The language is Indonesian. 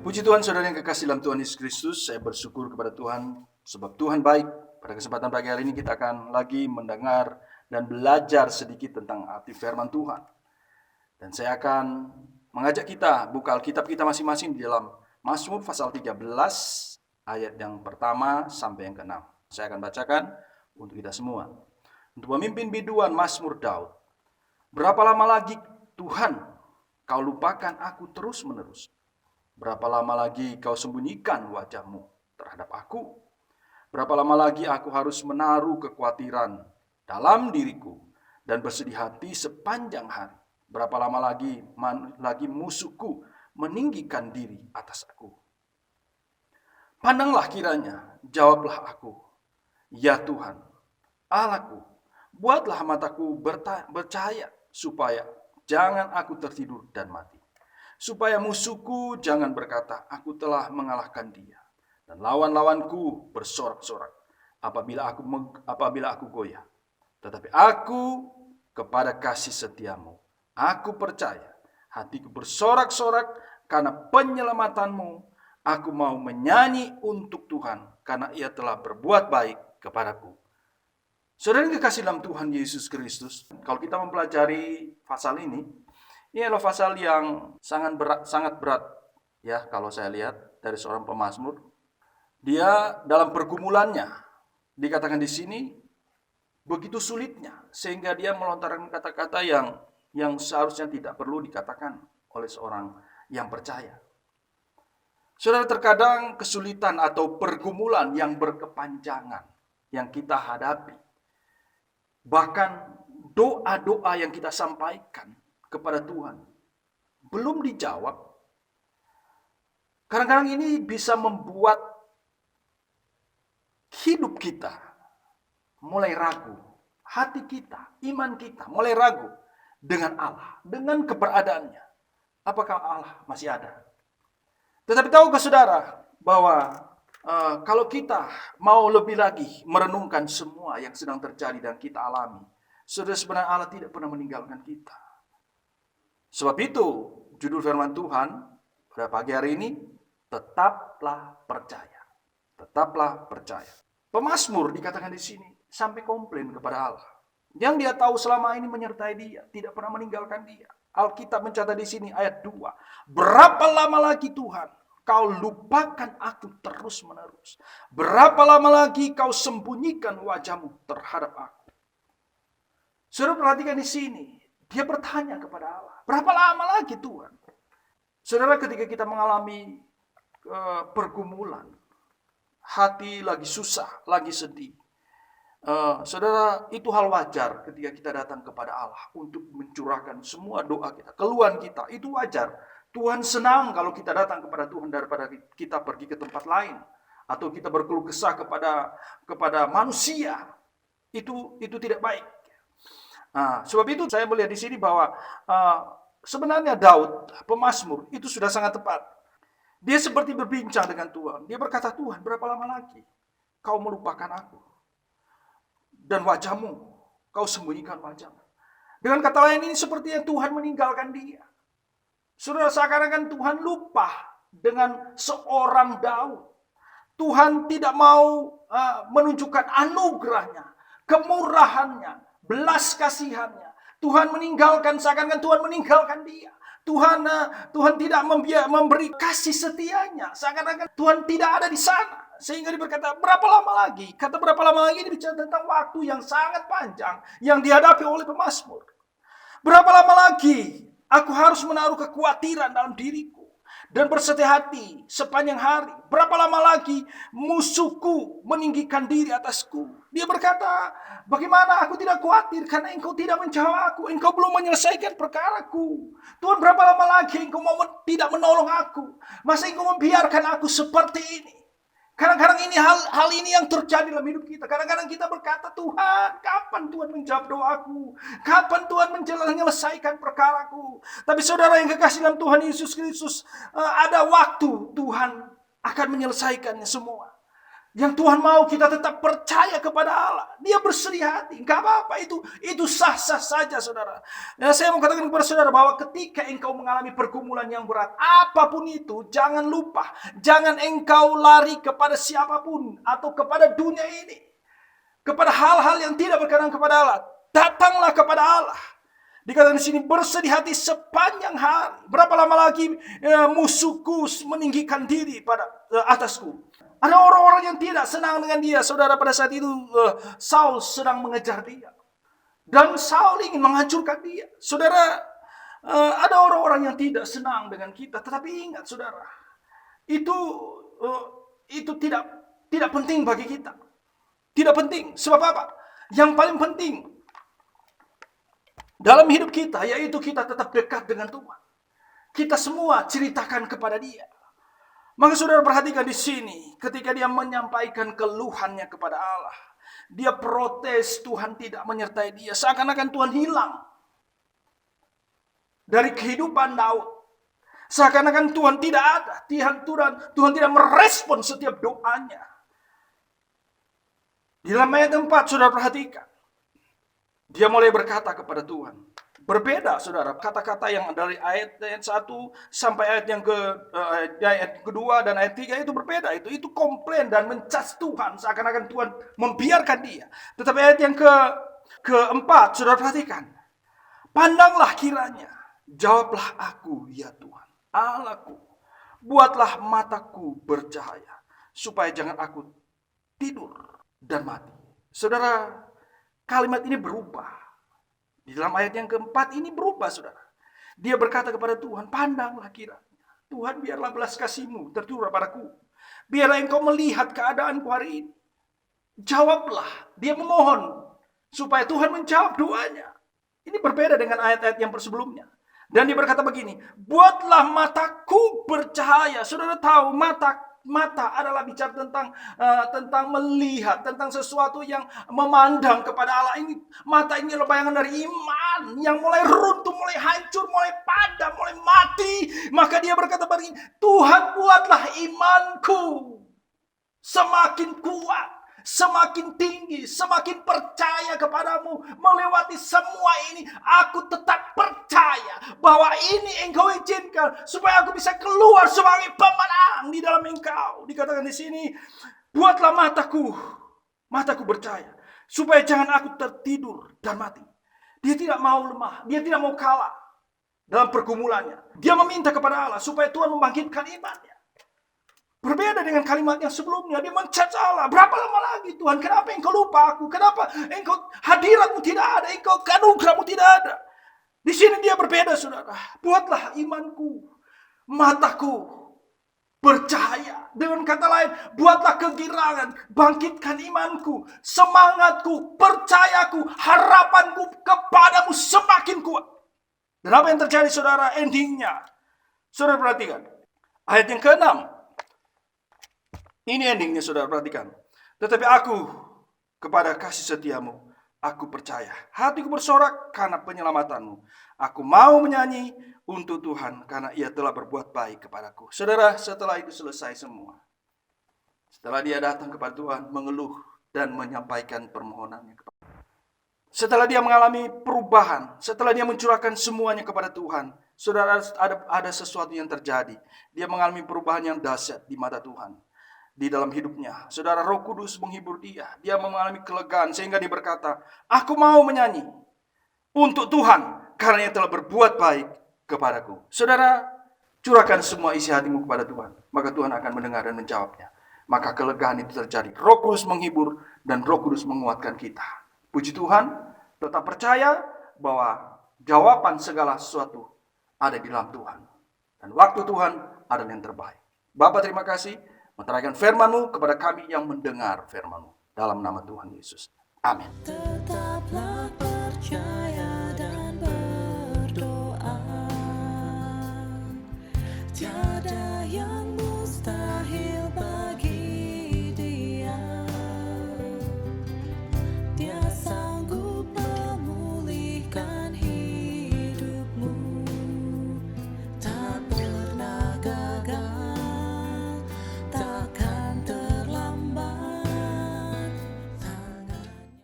Puji Tuhan, saudara yang kekasih dalam Tuhan Yesus Kristus. Saya bersyukur kepada Tuhan sebab Tuhan baik. Pada kesempatan pagi hari ini kita akan lagi mendengar dan belajar sedikit tentang arti firman Tuhan. Dan saya akan mengajak kita buka Alkitab kita masing-masing di dalam Mazmur pasal 13 ayat yang pertama sampai yang ke-6. Saya akan bacakan untuk kita semua. Untuk pemimpin biduan Mazmur Daud. Berapa lama lagi Tuhan kau lupakan aku terus-menerus? Berapa lama lagi kau sembunyikan wajahmu terhadap aku? Berapa lama lagi aku harus menaruh kekhawatiran dalam diriku dan bersedih hati sepanjang hari? Berapa lama lagi musuhku meninggikan diri atas aku? Pandanglah kiranya, jawablah aku. Ya Tuhan, Allahku, buatlah mataku bercahaya supaya jangan aku tertidur dan mati. Supaya musuhku jangan berkata, aku telah mengalahkan dia. Dan lawan-lawanku bersorak-sorak apabila aku goyah. Tetapi aku kepada kasih setiamu, aku percaya. Hatiku bersorak-sorak karena penyelamatanmu. Aku mau menyanyi untuk Tuhan karena ia telah berbuat baik kepadaku. Saudara yang kekasih dalam Tuhan Yesus Kristus, kalau kita mempelajari pasal ini adalah pasal yang sangat berat ya kalau saya lihat dari seorang pemazmur. Dia dalam pergumulannya dikatakan di sini begitu sulitnya sehingga dia melontarkan kata-kata yang seharusnya tidak perlu dikatakan oleh seorang yang percaya. Saudara, terkadang kesulitan atau pergumulan yang berkepanjangan yang kita hadapi, bahkan doa-doa yang kita sampaikan kepada Tuhan belum dijawab. Kadang-kadang ini bisa membuat hidup kita mulai ragu, hati kita, iman kita mulai ragu dengan Allah, dengan keberadaannya. Apakah Allah masih ada? Tetapi tahukah saudara bahwa kalau kita mau lebih lagi merenungkan semua yang sedang terjadi dan kita alami, saudara, sebenarnya Allah tidak pernah meninggalkan kita. Sebab itu, judul firman Tuhan pada pagi hari ini, tetaplah percaya. Tetaplah percaya. Pemazmur dikatakan di sini sampai komplain kepada Allah. Yang dia tahu selama ini menyertai dia, tidak pernah meninggalkan dia. Alkitab mencatat di sini ayat 2. Berapa lama lagi Tuhan kau lupakan aku terus-menerus? Berapa lama lagi kau sembunyikan wajahmu terhadap aku? Saudara, perhatikan di sini. Dia bertanya kepada Allah, berapa lama lagi Tuhan? Saudara, ketika kita mengalami pergumulan, hati lagi susah, lagi sedih, saudara, itu hal wajar ketika kita datang kepada Allah untuk mencurahkan semua doa kita, keluhan kita, itu wajar. Tuhan senang kalau kita datang kepada Tuhan daripada kita pergi ke tempat lain atau kita berkeluh kesah kepada manusia. Itu tidak baik. Sebab itu saya melihat di sini bahwa sebenarnya Daud, pemazmur, itu sudah sangat tepat. Dia seperti berbincang dengan Tuhan. Dia berkata, Tuhan, berapa lama lagi kau melupakan aku? Dan wajahmu, kau sembunyikan wajahmu. Dengan kata lain, ini sepertinya Tuhan meninggalkan dia. Saudara, seakan-akan Tuhan lupa dengan seorang Daud. Tuhan tidak mau menunjukkan anugerahnya, kemurahannya, belas kasihannya. Tuhan meninggalkan, seakan-akan Tuhan meninggalkan dia. Tuhan tidak memberi kasih setianya. Seakan-akan Tuhan tidak ada di sana. Sehingga dia berkata, berapa lama lagi? Kata berapa lama lagi ini bicara tentang waktu yang sangat panjang yang dihadapi oleh pemazmur. Berapa lama lagi aku harus menaruh kekhawatiran dalam diriku dan bersedih hati sepanjang hari? Berapa lama lagi musuhku meninggikan diri atasku? Dia berkata, bagaimana aku tidak khawatir karena engkau tidak menjawab aku. Engkau belum menyelesaikan perkaraku. Tuhan, berapa lama lagi engkau tidak menolong aku? Masa engkau membiarkan aku seperti ini? Kadang-kadang ini hal ini yang terjadi dalam hidup kita. Kadang-kadang kita berkata, Tuhan, kapan Tuhan menjawab doaku? Kapan Tuhan menyelesaikan perkaraku? Tapi saudara yang kekasih dalam Tuhan Yesus Kristus, ada waktu Tuhan akan menyelesaikannya semua. Yang Tuhan mau kita tetap percaya kepada Allah. Dia bersedih hati. Enggak apa-apa, itu sah-sah saja, saudara. Ya, saya mau katakan kepada saudara bahwa ketika engkau mengalami pergumulan yang berat, apapun itu, jangan lupa. Jangan engkau lari kepada siapapun atau kepada dunia ini. Kepada hal-hal yang tidak berkenan kepada Allah. Datanglah kepada Allah. Dikatakan di sini, bersedih hati sepanjang hari. Berapa lama lagi musuhku meninggikan diri pada atasku. Ada orang-orang yang tidak senang dengan dia. Saudara, pada saat itu Saul sedang mengejar dia. Dan Saul ingin menghancurkan dia. Saudara, ada orang-orang yang tidak senang dengan kita. Tetapi ingat, saudara, itu tidak penting bagi kita. Tidak penting. Sebab apa? Yang paling penting dalam hidup kita, yaitu kita tetap dekat dengan Tuhan. Kita semua ceritakan kepada dia. Maka saudara perhatikan di sini, ketika dia menyampaikan keluhannya kepada Allah, dia protes Tuhan tidak menyertai dia, seakan-akan Tuhan hilang dari kehidupan Daud. Seakan-akan Tuhan tidak ada, Tuhan tidak merespon setiap doanya. Di dalam ayat 4, saudara perhatikan, dia mulai berkata kepada Tuhan. Berbeda, saudara, kata-kata yang dari ayat 1 sampai ayat yang ayat kedua dan ayat 3 itu berbeda. Itu komplain dan mencas Tuhan, seakan-akan Tuhan membiarkan dia. Tetapi ayat yang keempat, saudara perhatikan. Pandanglah kiranya, jawablah aku, ya Tuhan, Allahku. Buatlah mataku bercahaya, supaya jangan aku tidur dan mati. Saudara, kalimat ini berubah. Di dalam ayat yang keempat ini berubah, saudara. Dia berkata kepada Tuhan, pandanglah kiranya. Tuhan, biarlah belas kasih-Mu tercurah padaku. Biarlah Engkau melihat keadaanku hari ini. Jawablah. Dia memohon supaya Tuhan menjawab doanya. Ini berbeda dengan ayat-ayat yang sebelumnya. Dan dia berkata begini, buatlah mataku bercahaya. Saudara tahu, mata adalah bicara tentang melihat, tentang sesuatu yang memandang kepada Allah. Ini mata ini adalah bayangan dari iman yang mulai runtuh, mulai hancur, mulai padam, mulai mati. Maka dia berkata begini, Tuhan, buatlah imanku semakin kuat, semakin tinggi, semakin percaya kepadamu. Melewati semua ini, aku tetap percaya bahwa ini Engkau izinkan supaya aku bisa keluar sebagai pemenang di dalam Engkau. Dikatakan di sini, buatlah mataku percaya, supaya jangan aku tertidur dan mati. Dia tidak mau lemah, dia tidak mau kalah dalam pergumulannya. Dia meminta kepada Allah supaya Tuhan membangkitkan imannya. Berbeda dengan kalimat yang sebelumnya. Dia mencaci Allah. Berapa lama lagi Tuhan? Kenapa Engkau lupa aku? Kenapa Engkau hadiratmu tidak ada? Engkau anugerahmu tidak ada? Di sini dia berbeda, saudara. Buatlah imanku, mataku bercahaya. Dengan kata lain, buatlah kegirangan, bangkitkan imanku, semangatku, percayaku, harapanku kepadamu semakin kuat. Dan apa yang terjadi, saudara? Endingnya, saudara perhatikan. Ayat yang ke-6. Ini endingnya, saudara perhatikan. Tetapi aku kepada kasih setiamu, aku percaya. Hatiku bersorak karena penyelamatanmu. Aku mau menyanyi untuk Tuhan karena ia telah berbuat baik kepadaku. Saudara, setelah itu selesai semua. Setelah dia datang kepada Tuhan, mengeluh dan menyampaikan permohonannya kepada Tuhan. Setelah dia mengalami perubahan, setelah dia mencurahkan semuanya kepada Tuhan, saudara, ada sesuatu yang terjadi. Dia mengalami perubahan yang dahsyat di mata Tuhan. Di dalam hidupnya, saudara, Roh Kudus menghibur dia. Dia mengalami kelegaan sehingga dia berkata, aku mau menyanyi untuk Tuhan karena ia telah berbuat baik kepadaku. Saudara, curahkan semua isi hatimu kepada Tuhan, maka Tuhan akan mendengar dan menjawabnya. Maka kelegaan itu terjadi. Roh Kudus menghibur dan Roh Kudus menguatkan kita. Puji Tuhan, tetap percaya bahwa jawaban segala sesuatu ada di dalam Tuhan. Dan waktu Tuhan adalah yang terbaik. Bapa, terima kasih menerangkan firman-Mu kepada kami yang mendengar firman-Mu. Dalam nama Tuhan Yesus. Amin. Tetaplah percaya.